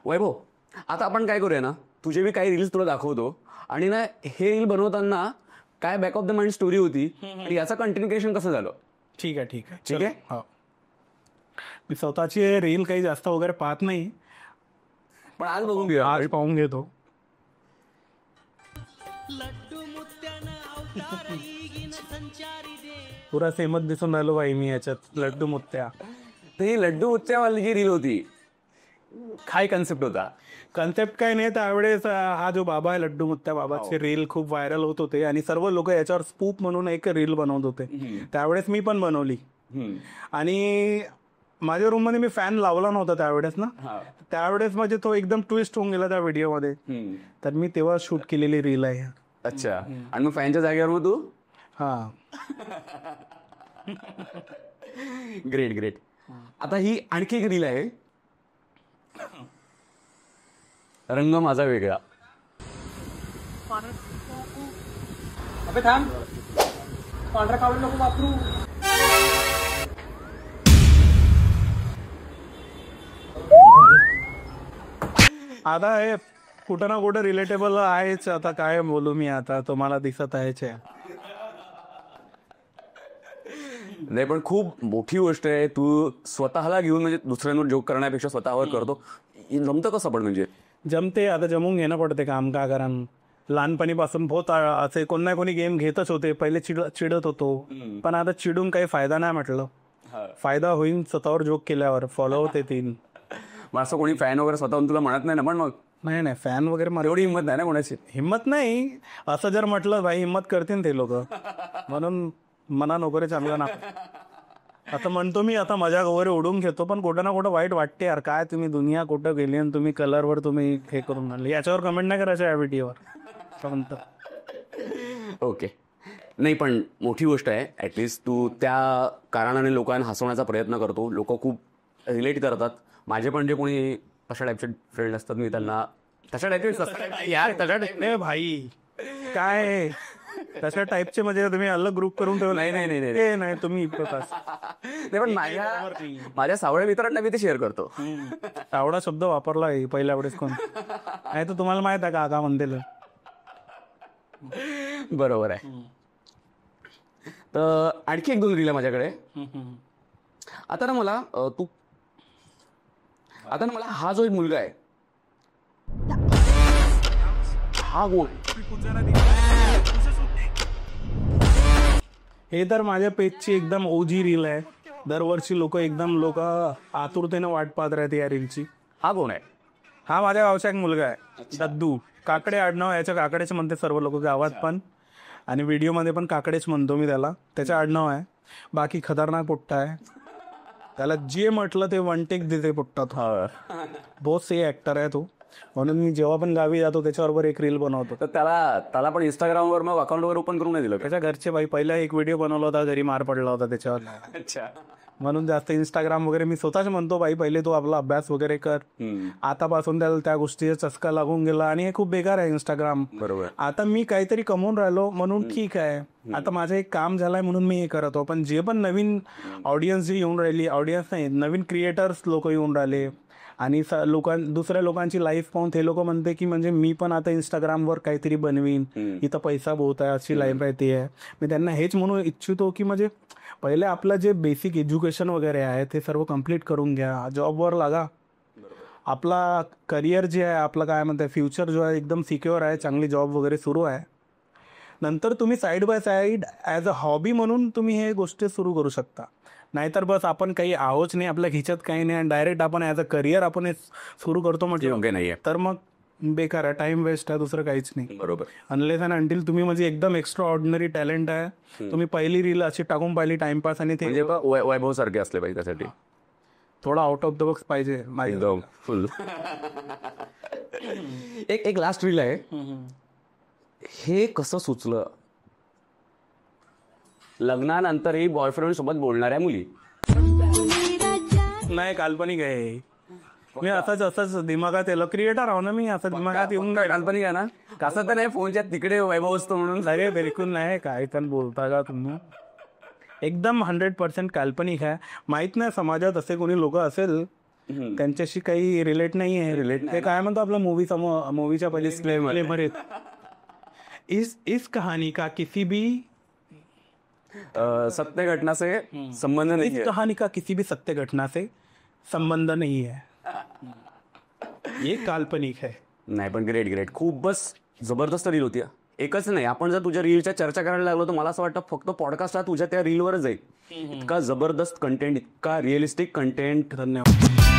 वैभव, आता आपण काय करूया ना, तुझे मी काही रील्स तुला दाखवतो आणि ना हे रील बनवताना काय back of the mind story होती आणि याचं कंटिन्युएशन कसं झालं. ठीक आहे ठीक आहे ठीक आहे. हो, मी स्वतःची रील काही जास्त वगैरे पाहत नाही, पण आज बघून घेऊया. आज पाहून घेतो. पुरा सेमच दिसून राहिलो बाई मी याच्यात. लड्डू मुत्त्या. तर ही लड्डू उत्सवाली जी रील होती, काय कन्सेप्ट होता? कन्सेप्ट काय नाही, त्यावेळेस हा जो बाबा आहे लड्डू मुत्त्या बाबाचे रील खूप व्हायरल होत होते आणि सर्व लोक याच्यावर स्पूप म्हणून एक रील बनवत होते. त्यावेळेस मी पण बनवली आणि माझ्या रूम मध्ये मी फॅन लावला नव्हता त्यावेळेस ना. त्यावेळेस म्हणजे तो एकदम ट्विस्ट होऊन गेला त्या व्हिडिओ मध्ये. तर मी तेव्हा शूट केलेली रील आहे. अच्छा. आणि मग फॅनच्या जागेवर मग तू? हा. Great great. आता ही आणखी एक रील आहे, रंग माझा वेगळा. अबे थांब, पांढरा काढून नको वापरू. आता हे कुठं ना कुठं रिलेटेबल आहेच. आता काय बोलू मी, आता तुम्हाला दिसत आहेच. नाही पण खूप मोठी गोष्ट आहे. तू स्वतःला घेऊन म्हणजे दुसऱ्यांवर जोक करण्यापेक्षा स्वतःवर करतो. जमतं कसं पण? म्हणजे जमते, आता जमून घेणं पडते काम. का कारण लहानपणीपासून बहुत असे कोण ना कोणी गेम घेतच होते. पहिले चिडत होतो, पण आता चिडून काही फायदा नाही म्हटलं. फायदा होईल स्वतःवर जोक केल्यावर, फॉलो होते तीन. मग असं कोणी फॅन वगैरे स्वतःहून तुला म्हणत नाही ना? पण मग नाही नाही, फॅन वगैरे मला एवढी हिंमत नाही ना कोणाची? हिंमत नाही. असं जर म्हटलं भाई हिंमत करतील ते लोक, म्हणून मना नोकरी चांगला ना आता म्हणतो मी. आता मजा वगैरे उडून घेतो, पण कुठं ना कुठं वाईट वाटते यार. काय तुम्ही दुनिया कुठं गेली आणि तुम्ही कलरवर तुम्ही हे करून आणले. याच्यावर कमेंट नाही करायचं या व्हिडिओवर. ओके. नाही पण मोठी गोष्ट आहे. ॲटलिस्ट तू त्या कारणाने लोकांना हसवण्याचा प्रयत्न करतो. लोक खूप रिलेट करतात. माझे पण जे कोणी तशा टाईपचे फ्रेंड असतात, मी त्यांना तशा टाईपचे यार तशा टाईप भाई काय तशा टाईपचे म्हणजे तुम्ही अलग ग्रुप करून ठेवलं. नाही नाही नाही नाही नाही, तुम्ही नाही, पण माझ्या सावळ्या मित्रांना मी ते शेअर करतो. आवडा शब्द वापरला आहे पहिल्या वेळेस कोण. नाही तर तुम्हाला माहित आहे का म्हणतील. बरोबर आहे. तर आणखी एक दोन रील आहे माझ्याकडे. आता ना मला हा जो एक मुलगा आहे, हा कोण? हे तर माझ्या पेजची एकदम ओजी रील आहे. दरवर्षी लोक आतुरतेने वाट पाहत राहते या रीलची. हा कोण आहे? हा माझ्या गावचा एक मुलगा आहे, दद्दू. काकडे आडनाव याच्या. काकडेच म्हणते सर्व लोक गावात पण, आणि व्हिडिओमध्ये पण काकडेच म्हणतो मी त्याला. त्याचं आडनाव आहे. बाकी खतरनाक पोट्टा आहे. त्याला जे म्हटलं ते वन टेक देते पोट्टात. बहुत सही ऍक्टर आहे तो. म्हणून मी जेव्हा पण गावी जातो त्याच्याबरोबर एक रील बनवतो. तर त्याला पण इंस्टाग्रामवर मग अकाउंट वगैरे ओपन करून नाही दिलं? त्याच्या घरचे बाई पहिला एक व्हिडिओ बनवला होता, घरी मार पडला होता त्याच्यावर. अच्छा. म्हणून जास्त इंस्टाग्राम वगैरे मी स्वतःच म्हणतो बाई पहिले तो आपला अभ्यास वगैरे कर. आतापासून त्याला त्या गोष्टीचा चस्का लागून गेला आणि हे खूप बेकार आहे इंस्टाग्राम. बरोबर. आता मी काहीतरी कमवून राहिलो म्हणून ठीक आहे. आता माझं एक काम झालंय म्हणून मी हे करतो. पण जे पण नवीन ऑडियन्स जी येऊन राहिली, ऑडियन्स नाही नवीन क्रिएटर्स लोक येऊन राहिले आणि दुसऱ्या लोकांची लाईफ पाहून ते लोक म्हणते की म्हणजे मी पण आता इंस्टाग्रामवर काहीतरी बनवीन, इथं पैसा बहुत आहे, अशी लाईफ आहे ते आहे. मी त्यांना हेच म्हणू इच्छितो की म्हणजे पहिले आपलं जे बेसिक एज्युकेशन वगैरे आहे ते सर्व कम्प्लीट करून घ्या. जॉबवर लागा. आपला करिअर जे आहे, आपलं काय म्हणतात फ्युचर जो आहे एकदम सिक्युअर आहे. चांगली जॉब वगैरे सुरू आहे. नंतर तुम्ही side by side as a hobby म्हणून तुम्ही हे गोष्टी सुरू करू शकता. नाहीतर बस आपण काही आहोच नाही, आपल्या खिच्यात काही नाही आणि डायरेक्ट आपण ॲज अ करिअर आपण हे सुरू करतो म्हटलं नाहीये तर मग बेकार आहे. टाइम वेस्ट आहे, दुसरं काहीच नाही. बरोबर. अनलेस अँड अंटिल तुम्ही म्हणजे एकदम एक्स्ट्रा ऑर्डिनरी टॅलेंट आहे, तुम्ही पहिली रील अशी टाकून पाहिली टाइमपास आणि ते वैभव सारखे असले पाहिजे. त्यासाठी थोडा आउट ऑफ द बॉक्स पाहिजे. एकदम फुल. एक लास्ट रील आहे. हे कसं सुचलं? लग्नानंतरही बॉयफ्रेंड सोबत बोलणाऱ्या मुली. नाही, काल्पनिक आहे. मी असंच दिमागात येलं. क्रिएटर आहो ना मी, असं दिमागात येऊन काल्पनिक आहे ना. कसं तर नाही फोनच्या तिकडे वैभव असतो म्हणून. अरे बिलकुल नाही. काय पण बोलता का तुम्ही? एकदम 100% काल्पनिक आहे. माहित नाही समाजात असे कोणी लोक असेल त्यांच्याशी काही रिलेट नाही आहे. ते काय म्हणतो आपला मूवीच्या पहिले disclaimer येत. इस कहानी का किसी भी सत्य घटना से संबंध नाही इस कहानी का किसी भी सत्य घटना से संबंध नहीं है. ये काल्पनिक है. नाही पण ग्रेट खूपच जबरदस्त रील होती. एकच नाही, आपण जर तुझ्या रीलच्या चर्चा करायला लागलो तर मला असं वाटतं फक्त पॉडकास्ट हा तुझ्या त्या रीलवरच जाईल. इतका जबरदस्त कंटेंट, इतका रिअलिस्टिक कंटेंट. धन्यवाद.